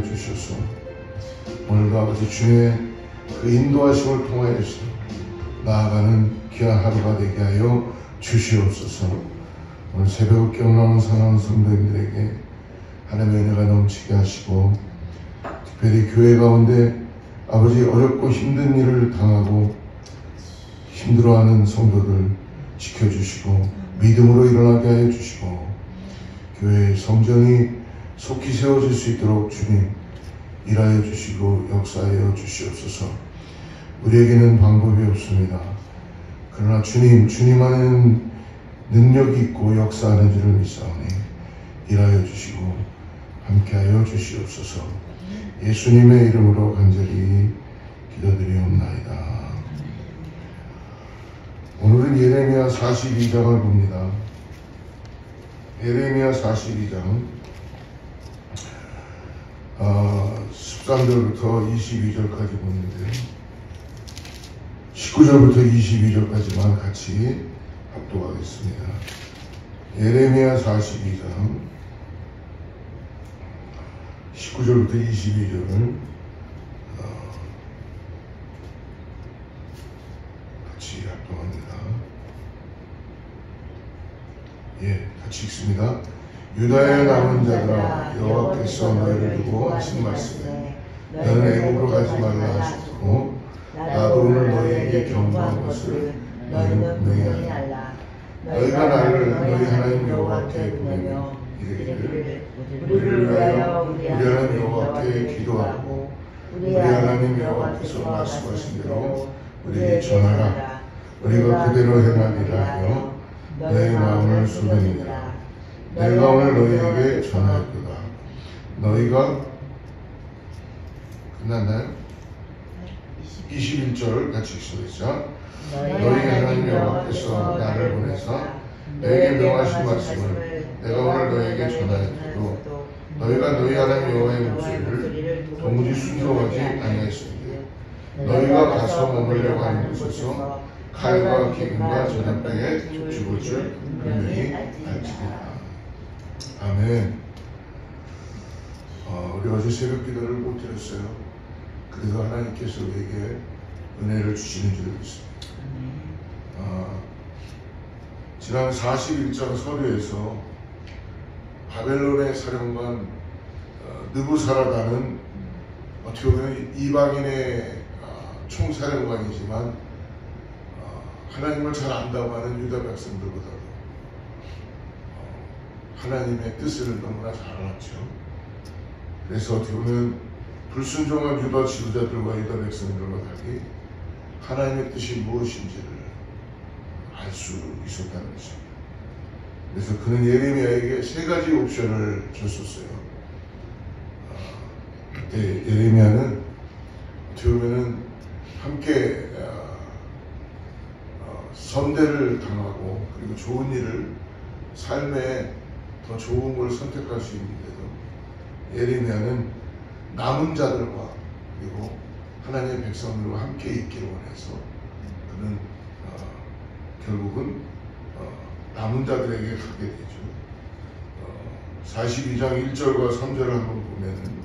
하여 주셔서 오늘도 아버지 주의 그 인도하심을 통하여서 나아가는 귀한 하루가 되게 하여 주시옵소서. 오늘 새벽 깨어나온 사랑하는 성도님들에게 하나님의 은혜가 넘치게 하시고, 특별히 교회 가운데 아버지 어렵고 힘든 일을 당하고 힘들어하는 성도들 지켜주시고 믿음으로 일어나게 하여 주시고, 교회의 성전이 속히 세워질 수 있도록 주님 일하여 주시고 역사하여 주시옵소서. 우리에게는 방법이 없습니다. 그러나 주님 안에는 능력이 있고 역사하는 줄을 믿사오니 일하여 주시고 함께하여 주시옵소서. 예수님의 이름으로 간절히 기도드리옵나이다. 오늘은 예레미야 42장을 봅니다. 예레미야 42장 13절부터 22절까지 보는데 19절부터 22절까지만 같이 합독하겠습니다. 예레미야 42장 19절부터 22절을 같이 합독합니다. 같이 읽습니다. 유다의 남은 자들아, 여호와께서 너희를 두고 하신 말씀에 너는 애굽으로 가지 말라 하셨고, 나도 오늘 너희에게 경고한 것을 너희는 분명히 알라. 너희가 나를 너희 하나님 여호와께 보내며 이르기를 우리를 위하여 우리 하나님 여호와께 기도하고 우리 하나님 여호와께서 말씀하신 대로 우리에게 전하라. 우리가 그대로 행하리라 하여 너의 마음을 쏟아내니라. 내가 오늘 너희에게 전하였도다. 너희가 끝났나요? 21절 같이 읽습니다. 너희 하나님 여호와께서 나를 보내서 내게 명하신 말씀을 내가 오늘 너희에게 전하였고, 너희가 너희 하나님 여호와의 목소리를 도무지 순종하지 아니하였으니 너희가 가서 머물려고 하는 곳에서 칼과 기근과 전염병에 죽을 줄 분명히 알지니라. 아멘. 우리 어제 새벽 기도를 못 드렸어요. 그래서 하나님께서 우리에게 은혜를 주시는 줄 믿습니다. 지난 41장 서류에서 바벨론의 사령관 느부사라다는 어떻게 보면 이방인의 총사령관이지만 하나님을 잘 안다고 하는 유다 백성들보다도 하나님의 뜻을 너무나 잘 알았죠. 그래서 어떻게 보면 불순종한 유다 지도자들과 유다 백성들과 달리 하나님의 뜻이 무엇인지를 알 수 있었다는 것입니다. 그래서 그는 예레미야에게 세 가지 옵션을 줬었어요. 그때 예레미야는 어떻게 보면 함께 선대를 당하고 그리고 좋은 일을 삶에 더 좋은 걸 선택할 수 있는데도 예레미야는 남은 자들과 그리고 하나님의 백성들과 함께 있기를 원해서 그는 결국은 남은 자들에게 가게 되죠. 42장 1절과 3절을 한번 보면은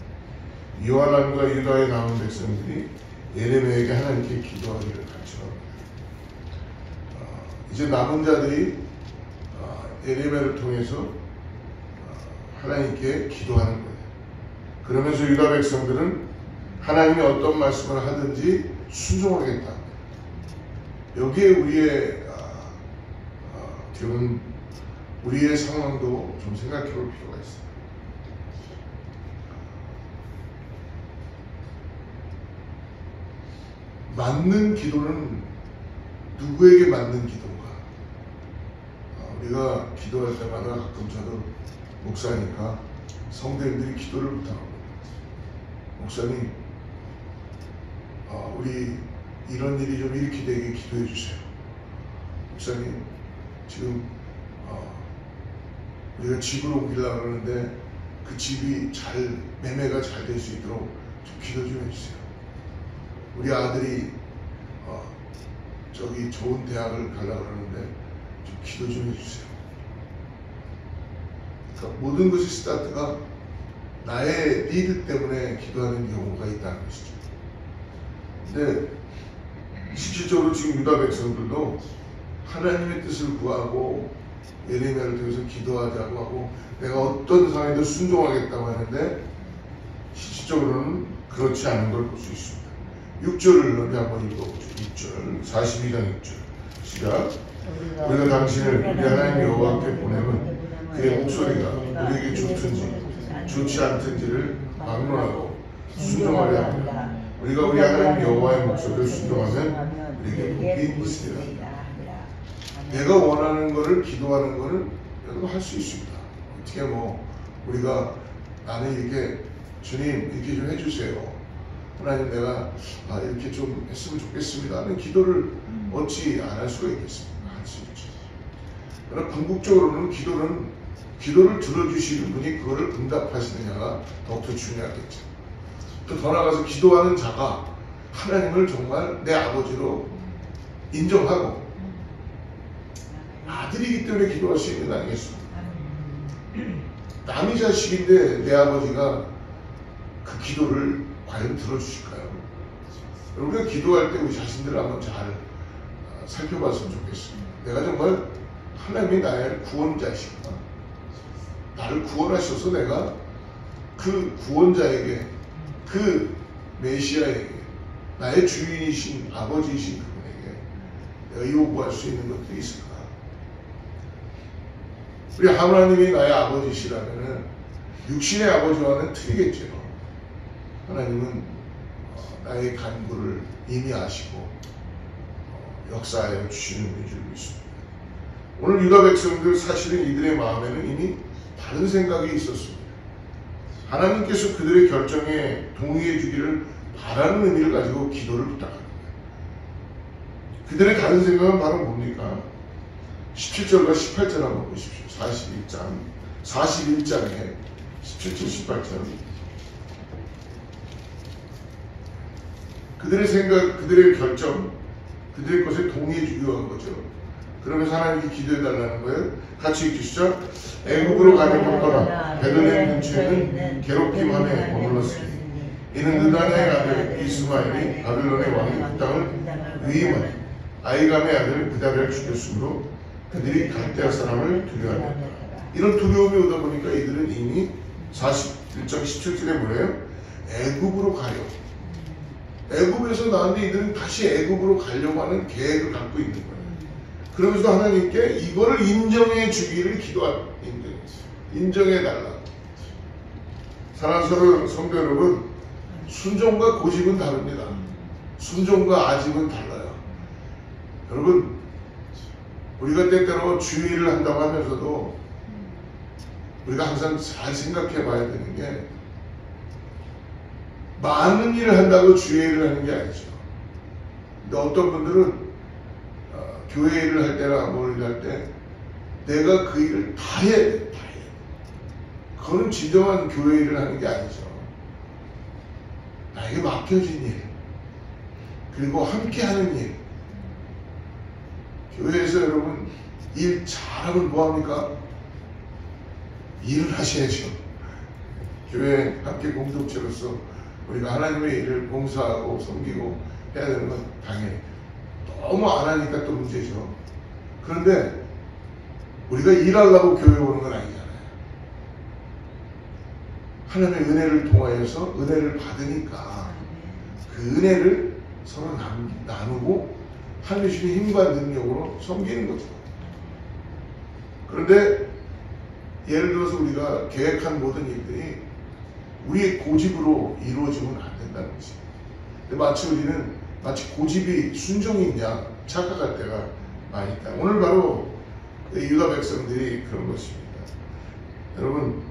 이와 남과 유다의 남은 백성들이 예레미야에게 하나님께 기도하기를 간청합니다. 이제 남은 자들이 예레미야를 통해서 하나님께 기도하는 거예요. 그러면서 유다 백성들은 하나님이 어떤 말씀을 하든지 순종하겠다. 여기에 우리의 상황도 좀 생각해 볼 필요가 있어요. 맞는 기도는 누구에게 맞는 기도인가? 우리가 기도할 때마다 가끔 저도 목사니까 성도님들이 기도를 부탁합니다. 목사님, 우리 이런 일이 좀 이렇게 되게 기도해 주세요. 목사님, 지금 우리가 집을 옮기려고 그러는데 그 집이 매매가 잘 될 수 있도록 좀 기도 좀 해주세요. 우리 아들이 저기 좋은 대학을 가려고 그러는데 좀 기도 좀 해주세요. 그러니까 모든 것이 스타트가 나의 니드 때문에 기도하는 경우가 있다는 것이죠. 근데 실질적으로 지금 유다 백성들도 하나님의 뜻을 구하고 예레미야를 통해서 기도하자고 하고 내가 어떤 상황에도 순종하겠다고 하는데 실질적으로는 그렇지 않은 걸 볼 수 있습니다. 6절을 우리 한번 읽어보죠. 6절 42장 6절 시작. 우리가 당신을 우리 하나님 여호와께 보내면 그의 목소리가 우리에게 좋든지 좋지 않든지를 막론하고 순종하려 합니다. 우리가 우리 하나님 여호와의 목소리를 순종하면 우리에게 복이 있으리라. 내가 원하는 것을 기도하는 것은 여러분 할 수 있습니다. 어떻게 우리가 나는 이렇게 주님 이렇게 좀 해주세요. 하나님 내가 이렇게 좀 했으면 좋겠습니다 하는 기도를 어찌 안 할 수가 있겠습니까? 할 수 있죠. 그러나 궁극적으로는 기도를 들어주시는 분이 그거를 응답하시느냐가 더욱더 중요하겠죠. 또 더 나아가서 기도하는 자가 하나님을 정말 내 아버지로 인정하고 아들이기 때문에 기도할 수 있는 거 아니겠습니까? 남의 자식인데 내 아버지가 그 기도를 과연 들어주실까요? 우리가 기도할 때 우리 자신들을 한번 잘 살펴봤으면 좋겠습니다. 내가 정말 하나님이 나의 구원자이시구나. 나를 구원하셔서 내가 그 구원자에게 그 메시아에게 나의 주인이신 아버지이신 그분에게 내가 요구할 수 있는 것들이 있을까? 우리 하나님이 나의 아버지시라면은 육신의 아버지와는 틀리겠죠. 하나님은 나의 간구를 이미 아시고 역사하여 주시는 분인 줄 믿습니다. 오늘 유다 백성들 사실은 이들의 마음에는 이미 다른 생각이 있었습니다. 하나님께서 그들의 결정에 동의해 주기를 바라는 의미를 가지고 기도를 부탁합니다. 그들의 다른 생각은 바로 뭡니까? 17절과 18절 한번 보십시오. 41장에 17절 18절 그들의 생각, 그들의 결정, 그들의 것에 동의해 주기 위한 거죠. 그러면서 하나님께 기도해 달라는 거예요. 같이 읽으시죠. 애굽으로 가는 것보다 베들레헴 근처에는 괴롭힘 안에 머물렀으니 이는 느단의 아들 이스마엘이 바빌론의 왕이 그 땅을 위임하니 아이감의 아들 그다벨을 죽였으므로 그들이 갈대아 사람을 두려워한다. 이런 두려움이 오다 보니까 이들은 이미 41장 17절에 뭐래요? 애굽으로 가려고. 애굽에서 나왔는데 이들은 다시 애굽으로 가려고 하는 계획을 갖고 있는 거예요. 그러면서 하나님께 이거를 인정해 주기를 기도하는 인정해 달라. 사랑하는 성도 여러분, 순종과 고집은 다릅니다. 순종과 아집은 달라요. 여러분, 우리가 때때로 주의를 한다고 하면서도 우리가 항상 잘 생각해 봐야 되는 게 많은 일을 한다고 주의를 하는 게 아니죠. 근데 어떤 분들은 교회 일을 할 때나 뭘 일 할 때 내가 그 일을 다 해야 돼. 다 해야 돼. 그거는 진정한 교회 일을 하는 게 아니죠. 나에게 맡겨진 일, 그리고 함께 하는 일. 교회에서 여러분 일 잘하면 뭐합니까? 일을 하셔야죠. 교회 함께 공동체로서 우리가 하나님의 일을 봉사하고 섬기고 해야 되는 건 당연히 너무 안 하니까 또 문제죠. 그런데 우리가 일하려고 교회 오는 건 아니잖아요. 하나님의 은혜를 통하여서 은혜를 받으니까 그 은혜를 서로 나누고 하나님의 주신 힘과 능력으로 섬기는 거죠. 그런데 예를 들어서 우리가 계획한 모든 일들이 우리의 고집으로 이루어지면 안 된다는 거지. 근데 마치 우리는 마치 고집이 순종이 있냐 착각할 때가 많이 있다. 오늘 바로 유다 백성들이 그런 것입니다. 여러분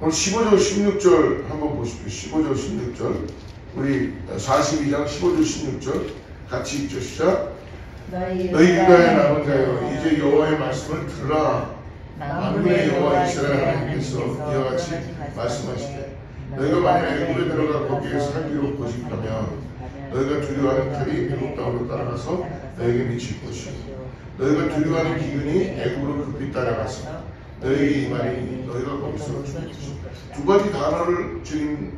오늘 15절 16절 한번 보십시오. 15절 16절 우리 42장 15절 16절 같이 읽죠. 시작. 너희 유다의 남은 자여 이제 여호와의 말씀을 들으라. 만군의 여호와 이스라엘 하나님께서 이와 같이 말씀하시되 너희가 만약 애굽에 들어가 거기에 살기로 고집하면 너희가 두려워하는 칼이 애굽 땅으로 따라가서 너희에게 미칠 것이요 너희가 두려워하는 기근이 애굽으로 급히 따라가서 너에게 임하리니 너희가 거기서 죽을 것이다. 두 가지 단어를 주님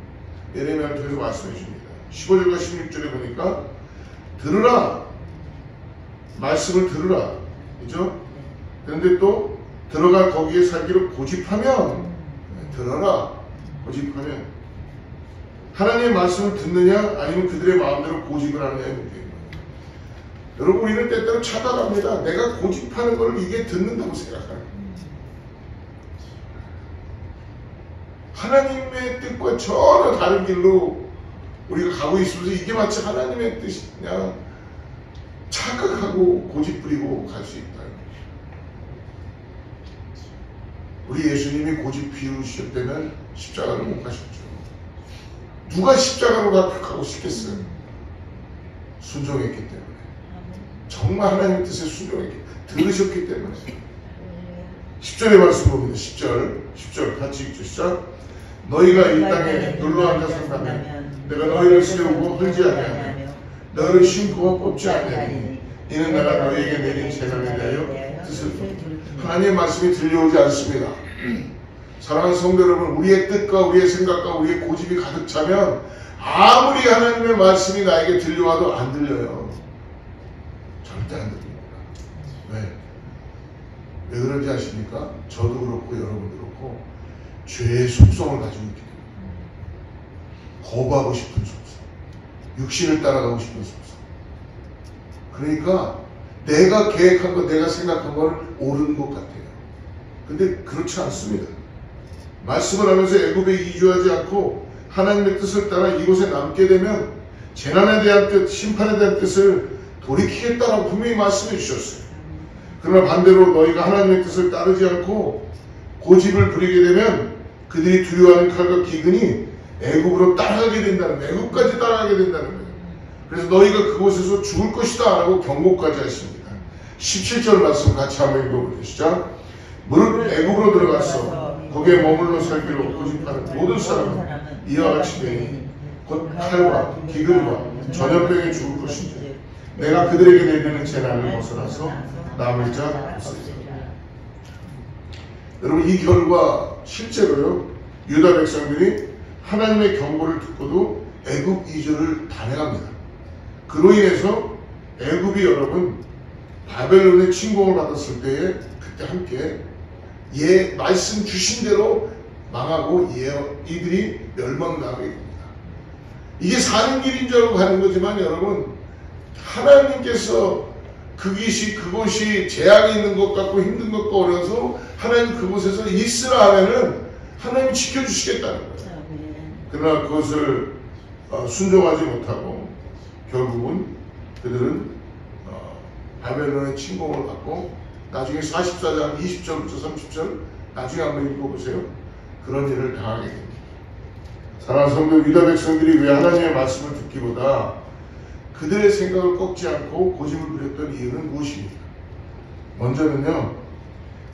예레미야를 통해서 말씀해 줍니다. 15절과 16절에 보니까 들으라, 말씀을 들으라, 그죠? 그런데 또 들어가 거기에 살기로 고집하면, 들어라, 고집하면, 하나님의 말씀을 듣느냐 아니면 그들의 마음대로 고집을 하느냐의 문제입니다. 여러분, 우리는 때때로 착각합니다. 내가 고집하는 걸 이게 듣는다고 생각하는 거예요. 하나님의 뜻과 전혀 다른 길로 우리가 가고 있으면서 이게 마치 하나님의 뜻이냐 착각하고 고집부리고 갈 수 있다. 우리 예수님이 고집 피우셨다면 십자가를 못 가셨죠. 누가 십자가로 가고 싶겠어요? 순종했기 때문에. 정말 하나님의 뜻에 순종했기 때문에. 들으셨기 때문에. 10절의 말씀 봅니다. 10절 같이 읽죠. 시작. 너희가 이 땅에 놀러 앉아 산다면 내가 너희를 세우고 헐지 아니하며 너희를 심고 뽑지 아니하니 이는 내가 너희에게 내린 재난에 대하여 뜻을 하나님의 말씀이 들려오지 않습니다. 사랑하는 성도 여러분, 우리의 뜻과 우리의 생각과 우리의 고집이 가득 차면 아무리 하나님의 말씀이 나에게 들려와도 안 들려요. 절대 안 들립니다. 왜 그런지 아십니까? 저도 그렇고 여러분도 그렇고 죄의 속성을 가지고 있기 때문에 거부하고 싶은 속성, 육신을 따라가고 싶은 속성. 그러니까 내가 계획한 것, 내가 생각한 걸 옳은 것 같아요. 근데 그렇지 않습니다. 말씀을 하면서 애굽에 이주하지 않고 하나님의 뜻을 따라 이곳에 남게 되면 재난에 대한 뜻, 심판에 대한 뜻을 돌이키겠다라고 분명히 말씀해 주셨어요. 그러나 반대로 너희가 하나님의 뜻을 따르지 않고 고집을 부리게 되면 그들이 두려워하는 칼과 기근이 애굽으로 따라가게 된다는 거예요. 애굽까지 따라가게 된다는 거예요. 그래서 너희가 그곳에서 죽을 것이다 라고 경고까지 하십니다. 17절 말씀 같이 한번 읽어보죠. 시작. 무릇 애굽으로 들어가서 거기에 머물러 살기로 고집하는 모든 사람은 이와 같이 되니 곧 칼과 기근과 전염병에 죽을 것인지 내가 그들에게 내리는 재난을 벗어나서 남을 자 없으리라. 여러분, 이 결과 실제로요, 유다 백성들이 하나님의 경고를 듣고도 애굽 이주를 단행합니다. 그로 인해서 애굽이 여러분 바벨론의 침공을 받았을 때에 그때 함께 말씀 주신 대로 망하고 이들이 멸망당하게 됩니다. 이게 사는 길인 줄 알고 가는 거지만 여러분, 하나님께서 그곳이 재앙이 있는 것 같고 힘든 것 같고 어려서 하나님 그곳에서 있으라 하면은 하나님이 지켜주시겠다는 거예요. 그러나 그것을 순종하지 못하고 결국은 그들은 바벨론의 침공을 받고 나중에 44장 20절부터 30절 나중에 한번 읽어보세요. 그런 일을 당하게 됩니다. 사랑하는 성도, 유다 백성들이 왜 하나님의 말씀을 듣기보다 그들의 생각을 꺾지 않고 고집을 부렸던 이유는 무엇입니까? 먼저는요,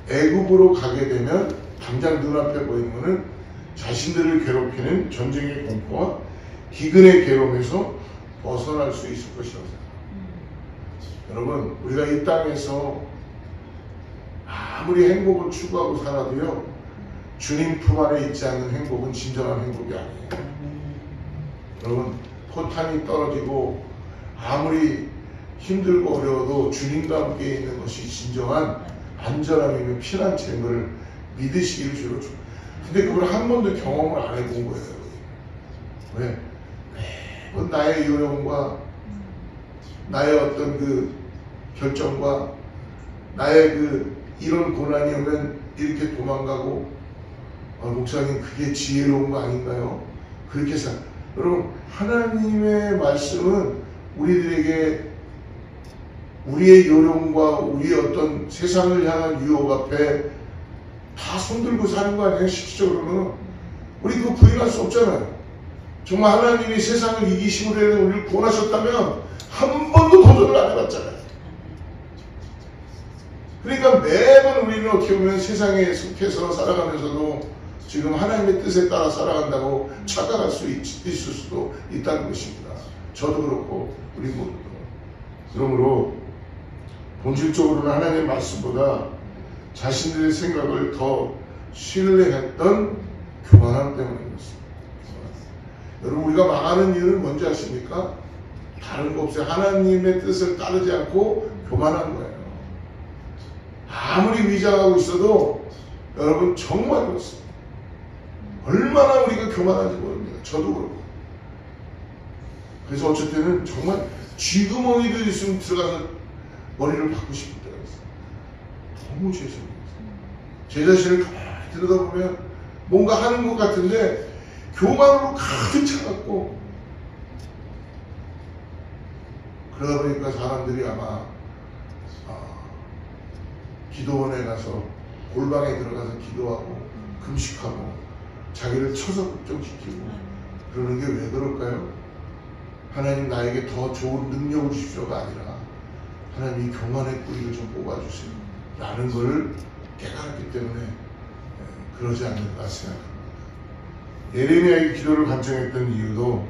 애굽으로 가게 되면 당장 눈앞에 보이는 것은 자신들을 괴롭히는 전쟁의 공포와 기근의 괴로움에서 벗어날 수 있을 것이라고 생각합니다. 여러분, 우리가 이 땅에서 아무리 행복을 추구하고 살아도요, 주님 품 안에 있지 않는 행복은 진정한 행복이 아니에요. 여러분, 포탄이 떨어지고 아무리 힘들고 어려워도 주님과 함께 있는 것이 진정한 안전함이며 피난처임을 믿으시기를 주로 줍니다. 근데 그걸 한 번도 경험을 안 해본 거예요. 왜? 매번 나의 요령과 나의 어떤 그 결정과 나의 그 이런 고난이 오면 이렇게 도망가고 목사님 그게 지혜로운 거 아닌가요? 그렇게 여러분, 하나님의 말씀은 우리들에게 우리의 요령과 우리의 어떤 세상을 향한 유혹 앞에 다 손들고 사는 거 아니에요? 실질적으로는 우리 그거 부인할 수 없잖아요. 정말 하나님이 세상을 이기심으로 해서 우리를 구원하셨다면 한 번도 도전을 안 해봤잖아요. 그러니까 매번 우리는 어떻게 보면 세상에 속해서 살아가면서도 지금 하나님의 뜻에 따라 살아간다고 착각할 수 있을 수도 있다는 것입니다. 저도 그렇고 우리 모두도. 그러므로 본질적으로는 하나님의 말씀보다 자신들의 생각을 더 신뢰했던 교만함 때문인 것입니다. 여러분, 우리가 망하는 이유는 뭔지 아십니까? 다른 거 없어요. 하나님의 뜻을 따르지 않고 교만한 거예요. 아무리 위장하고 있어도 여러분 정말 그렇습니다. 얼마나 우리가 교만한지 모릅니다. 저도 그렇고. 그래서 어쩔 때는 정말 쥐구멍이도 있으면 들어가서 머리를 박고 싶을 때가 있어요. 너무 죄송해요. 제 자신을 가만히 들여다보면 뭔가 하는 것 같은데 교만으로 가득 차갖고, 그러다 보니까 사람들이 아마 기도원에 가서 골방에 들어가서 기도하고 금식하고 자기를 쳐서 걱정시키고 그러는 게 왜 그럴까요? 하나님 나에게 더 좋은 능력을 주십시오가 아니라 하나님 이 교만의 뿌리를 좀 뽑아주세요 라는 것을 깨달았기 때문에 그러지 않는가 생각합니다. 예레미야의 기도를 간청했던 이유도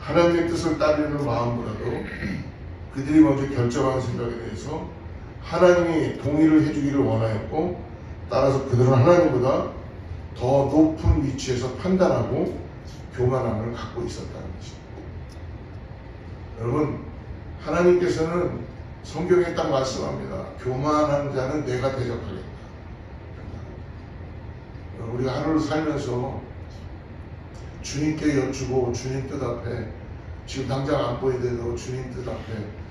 하나님의 뜻을 따르는 마음보다도 그들이 먼저 결정한 생각에 대해서 하나님이 동의를 해주기를 원하였고, 따라서 그들은 하나님보다 더 높은 위치에서 판단하고 교만함을 갖고 있었다는 것입니다. 여러분, 하나님께서는 성경에 딱 말씀합니다. 교만한 자는 내가 대적하겠다. 우리가 하루를 살면서 주님께 여쭈고 주님 뜻 앞에, 지금 당장 안 보이더라도 주님 뜻 앞에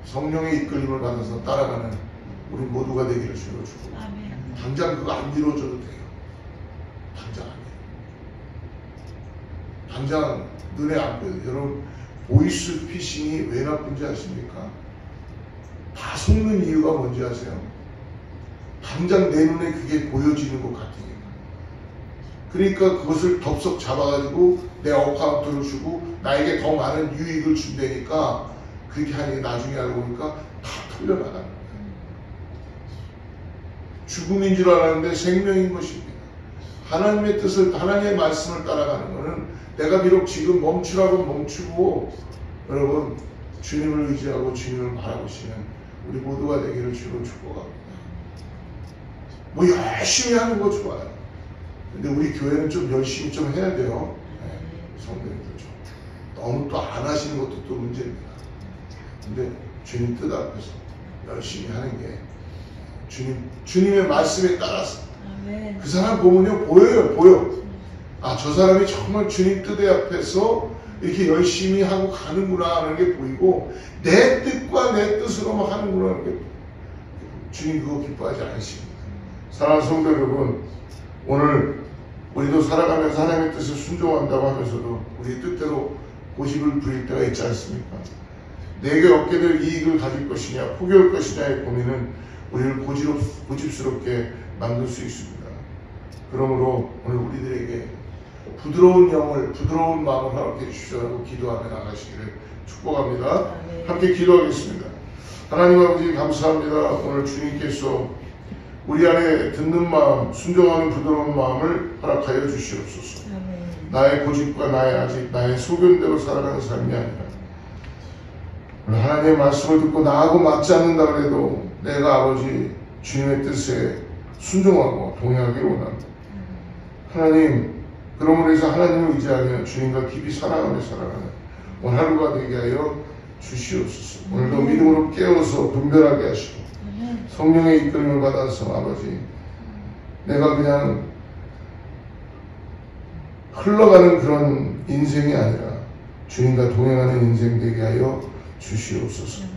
성령의 이끌림을 받아서 따라가는 우리 모두가 되기를 주로 주고, 당장 그거 안 이루어져도 돼요. 당장 안 이루어져도. 당장 눈에 안 보여요. 여러분, 보이스 피싱이 왜 나쁜지 아십니까? 다 속는 이유가 뭔지 아세요? 당장 내 눈에 그게 보여지는 것 같으니까. 그러니까 그것을 덥석 잡아가지고 내 어카운트를 주고 나에게 더 많은 유익을 준다니까, 그렇게 하니 나중에 알고 보니까 다 털려나가는 거예요. 죽음인 줄 알았는데 생명인 것입니다. 하나님의 뜻을, 하나님의 말씀을 따라가는 것은 내가 비록 지금 멈추라고 멈추고, 여러분 주님을 의지하고 주님을 바라보시는 우리 모두가 되기를 주로 축복합니다. 뭐 열심히 하는 거 좋아요. 근데 우리 교회는 좀 열심히 좀 해야 돼요. 네, 성도님들 좀. 너무 또 안 하시는 것도 또 문제입니다. 근데 주님 뜻 앞에서 열심히 하는 게 주님의 말씀에 따라서 그 사람 보면요, 보여. 아, 저 사람이 정말 주님 뜻의 앞에서 이렇게 열심히 하고 가는구나 하는 게 보이고, 내 뜻과 내 뜻으로만 하는구나 하는 게 주님 그거 기뻐하지 않으십니다. 사랑하는 성도 여러분, 오늘 우리도 살아가면서 하나님의 뜻을 순종한다고 하면서도 우리 뜻대로 고집을 부릴 때가 있지 않습니까? 내게 얻게 될 이익을 가질 것이냐 포기할 것이냐의 고민은 우리를 고집스럽게 만들 수 있습니다. 그러므로 오늘 우리들에게 부드러운 영을, 부드러운 마음을 허락해 주시라고 기도하며 나가시기를 축복합니다. 함께 기도하겠습니다. 하나님 아버지 감사합니다. 오늘 주님께서 우리 안에 듣는 마음, 순종하는 부드러운 마음을 허락하여 주시옵소서. 나의 고집과 나의 소견대로 살아가는 삶이 아니라 하나님의 말씀을 듣고 나하고 맞지 않는다 그래도 내가 아버지 주님의 뜻에 순종하고 동행하기를 원합니다. 하나님, 그러므로 해서 하나님을 의지하며 주님과 깊이 사랑하며 살아가는 오늘 하루가 되게 하여 주시옵소서. 오늘도 믿음으로 깨워서 분별하게 하시고 성령의 이끌림을 받아서 아버지 내가 그냥 흘러가는 그런 인생이 아니라 주님과 동행하는 인생 되게 하여 주시옵소서.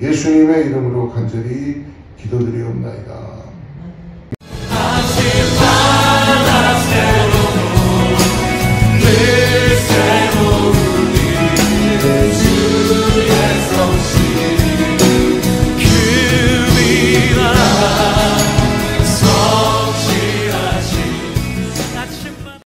예수님의 이름으로 간절히 기도드리옵나이다.